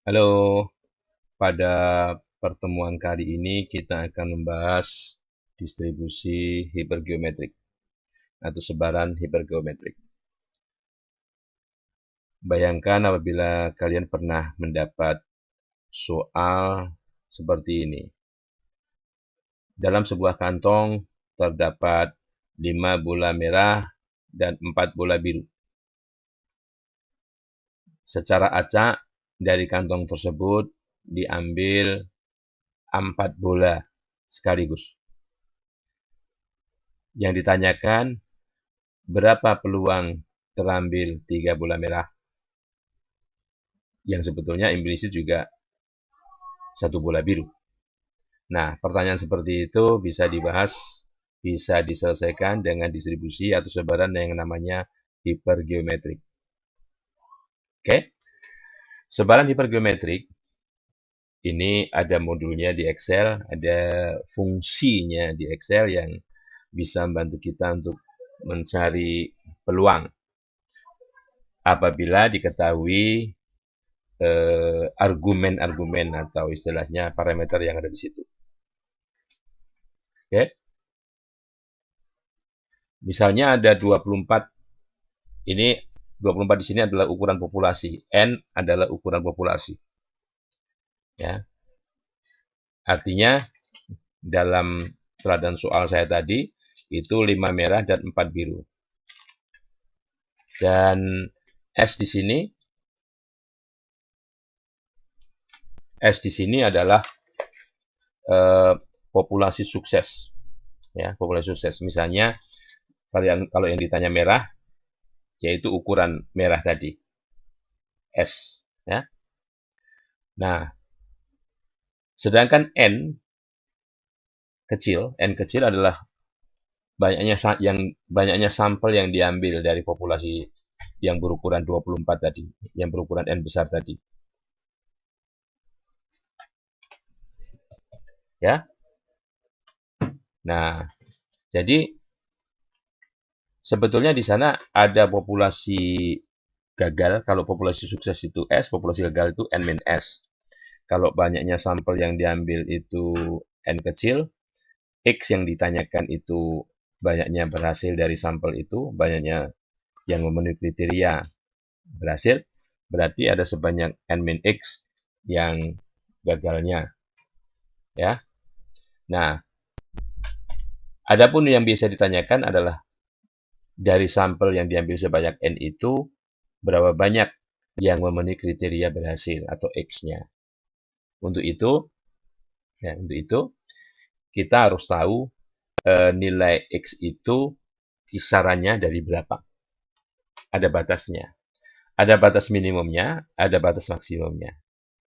Halo, pada pertemuan kali ini kita akan membahas distribusi hipergeometrik atau sebaran hipergeometrik. Bayangkan apabila kalian pernah mendapat soal seperti ini. Dalam sebuah kantong terdapat 5 bola merah dan 4 bola biru. Secara acak dari kantong tersebut diambil 4 bola sekaligus. Yang ditanyakan, berapa peluang terambil 3 bola merah? Yang sebetulnya implisit juga 1 bola biru. Nah, pertanyaan seperti itu bisa dibahas, bisa diselesaikan dengan distribusi atau sebaran yang namanya hipergeometrik. Oke, sebaran hipergeometrik ini ada modulnya di Excel, ada fungsinya di Excel yang bisa membantu kita untuk mencari peluang apabila diketahui argumen-argumen atau istilahnya parameter yang ada di situ. Oke. Misalnya ada 24, ini 24 di sini adalah ukuran populasi, N adalah ukuran populasi. Ya. Artinya dalam teladan soal saya tadi itu 5 merah dan 4 biru. Dan S di sini adalah populasi sukses. Ya, populasi sukses. Misalnya kalau yang ditanya merah, yaitu ukuran merah tadi, S. Ya. Nah, sedangkan N kecil adalah banyaknya sampel yang diambil dari populasi yang berukuran 24 tadi, yang berukuran N besar tadi. Ya. Nah, jadi sebetulnya di sana ada populasi gagal. Kalau populasi sukses itu S, populasi gagal itu N-S. Kalau banyaknya sampel yang diambil itu N kecil, X yang ditanyakan itu banyaknya berhasil dari sampel itu, banyaknya yang memenuhi kriteria berhasil, berarti ada sebanyak N-X yang gagalnya. Ya. Nah, adapun yang bisa ditanyakan adalah dari sampel yang diambil sebanyak N itu, berapa banyak yang memenuhi kriteria berhasil atau X-nya. Untuk itu kita harus tahu nilai X itu kisarannya dari berapa. Ada batasnya. Ada batas minimumnya, ada batas maksimumnya.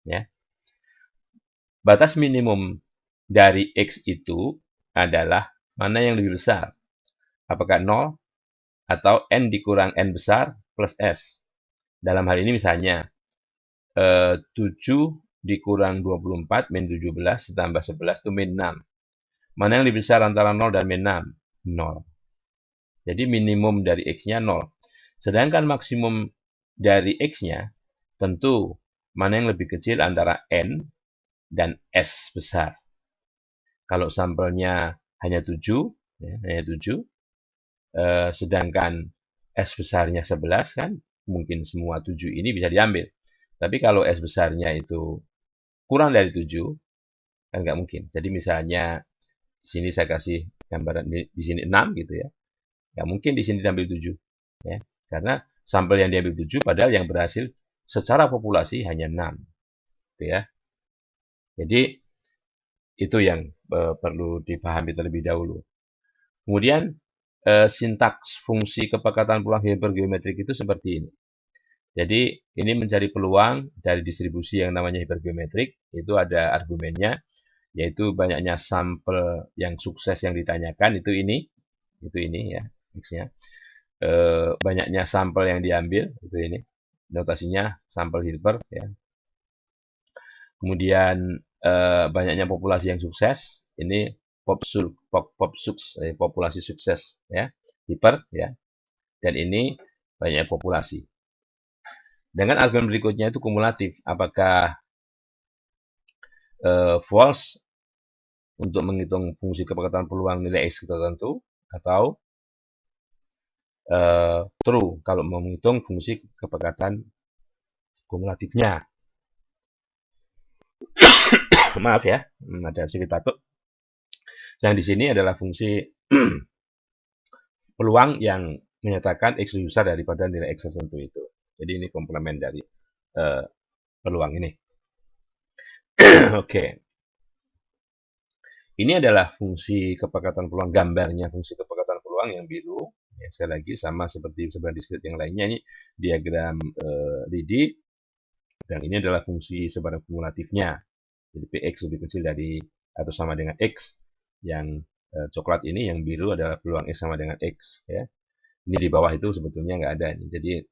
Ya. Batas minimum dari X itu adalah mana yang lebih besar. Apakah 0 atau N dikurang N besar plus S. Dalam hal ini misalnya 7 dikurang 24 min 17 ditambah 11 itu min 6. Mana yang lebih besar antara 0 dan min 6? 0. Jadi minimum dari X-nya 0. Sedangkan maksimum dari X-nya tentu mana yang lebih kecil antara N dan S besar. Kalau sampelnya hanya 7, ya, hanya 7, sedangkan S besarnya 11 kan, mungkin semua 7 ini bisa diambil. Tapi kalau S besarnya itu kurang dari 7, kan nggak mungkin. Jadi misalnya di sini saya kasih gambaran di sini 6 gitu ya. Nggak mungkin di sini diambil 7. Ya. Karena sampel yang diambil 7 padahal yang berhasil secara populasi hanya 6. Gitu ya. Jadi itu yang perlu dipahami terlebih dahulu. Kemudian sintaks fungsi kepekatan peluang hipergeometrik itu seperti ini. Jadi ini mencari peluang dari distribusi yang namanya hipergeometrik, itu ada argumennya, yaitu banyaknya sampel yang sukses yang ditanyakan, itu ini ya, X-nya. Banyaknya sampel yang diambil, itu ini, notasinya sampel hiper, ya. Kemudian banyaknya populasi yang sukses, ini populasi sukses, ya, hiper, ya. Dan ini banyak populasi. Dengan argumen berikutnya itu kumulatif. Apakah false untuk menghitung fungsi kepekatan peluang nilai X tertentu, atau true kalau mau menghitung fungsi kepekatan kumulatifnya. Maaf ya, ada sedikit batuk. Yang di sini adalah fungsi peluang yang menyatakan X lebih besar daripada nilai X tertentu itu. Jadi ini komplement dari peluang ini. Oke. Ini adalah fungsi kepekatan peluang, gambarnya fungsi kepekatan peluang yang biru. Ya, sekali lagi sama seperti sebenarnya diskrit yang lainnya, ini diagram Liddy, dan ini adalah fungsi sebarang kumulatifnya. Jadi Px lebih kecil dari atau sama dengan X. Yang coklat ini, yang biru adalah peluang X sama dengan X. Ya. Ini di bawah itu sebetulnya nggak ada. Jadi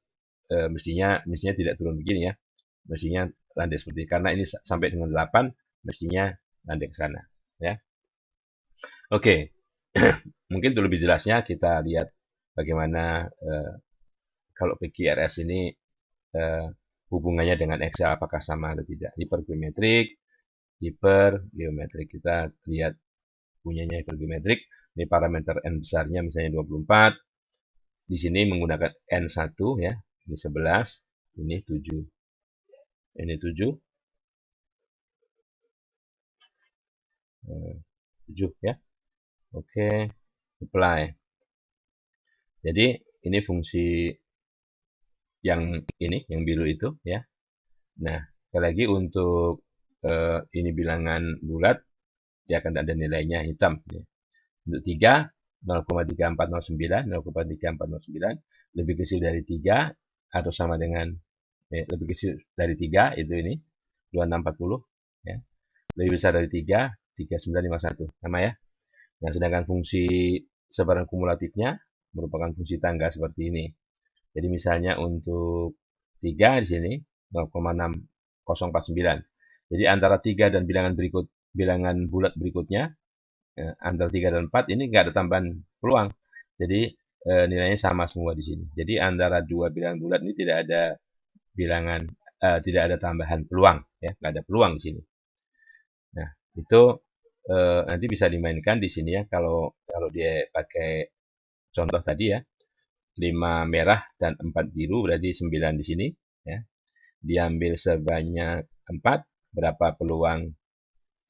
mestinya tidak turun begini ya. Mestinya landai seperti, karena ini sampai dengan 8, mestinya landai ke sana. Ya. Oke, mungkin untuk lebih jelasnya kita lihat bagaimana kalau PQRS ini hubungannya dengan Excel, apakah sama atau tidak. Hipergeometrik, hipergeometrik. Kita lihat punyanya hipergeometrik. Ini parameter N besarnya misalnya 24. Di sini menggunakan N1 ya. Ini 11, ini 7. Ini 7. 7 ya. Oke, apply. Jadi ini fungsi yang ini, yang biru itu ya. Nah, sekali lagi untuk ini bilangan bulat, dia akan ada nilainya hitam. Ya. Untuk 3, 0,3409, 0,3409 lebih kecil dari 3 atau sama dengan lebih kecil dari 3 itu ini 2640 ya. Lebih besar dari 3, 3951 sama ya. Nah, sedangkan fungsi sebaran kumulatifnya merupakan fungsi tangga seperti ini. Jadi misalnya untuk 3 di sini 0,6049. Jadi antara 3 dan bilangan bulat berikutnya, antara 3 dan 4 ini nggak ada tambahan peluang. Jadi nilainya sama semua di sini. Jadi antara dua bilangan bulat ini tidak ada tambahan peluang ya, nggak ada peluang di sini. Nah, itu nanti bisa dimainkan di sini ya, kalau dia pakai contoh tadi ya, 5 merah dan 4 biru berarti 9 di sini ya. Diambil sebanyak 4, berapa peluang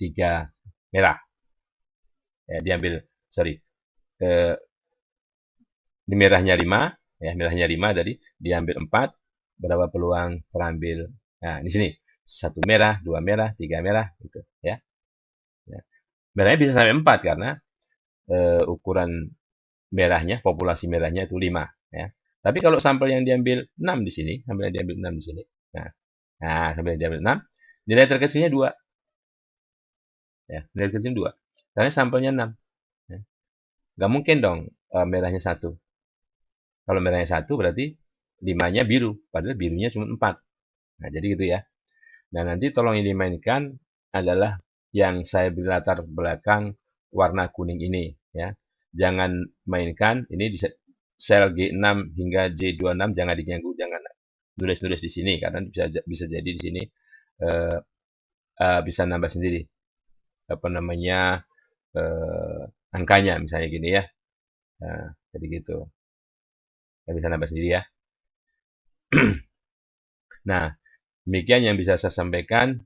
3 merah? Ya, diambil di merahnya 5 ya, merahnya 5 tadi, diambil 4, berapa peluang terambil? Nah, di sini 1 merah, 2 merah, 3 merah gitu ya. Ya. Merahnya bisa sampai 4 karena ukuran merahnya, populasi merahnya itu 5 ya. Tapi kalau sampel yang diambil 6 di sini, sampel yang diambil 6 di sini. Nah, sampel yang diambil 6, nilai terkecilnya 2. Ya, nilai terkecil 2. Karena sampelnya 6. Ya. Nggak mungkin dong merahnya 1. Kalau merahnya 1 berarti 5-nya biru, padahal birunya cuma 4. Nah, jadi gitu ya. Nah, nanti tolong yang dimainkan adalah yang saya beri latar belakang warna kuning ini ya. Jangan mainkan ini di sel G6 hingga J26, jangan diganggu, jangan nulis-nulis di sini karena bisa jadi di sini bisa nambah sendiri apa namanya angkanya misalnya gini ya. Nah, jadi gitu. Ya, bisa nambah sendiri ya. Nah, demikian yang bisa saya sampaikan.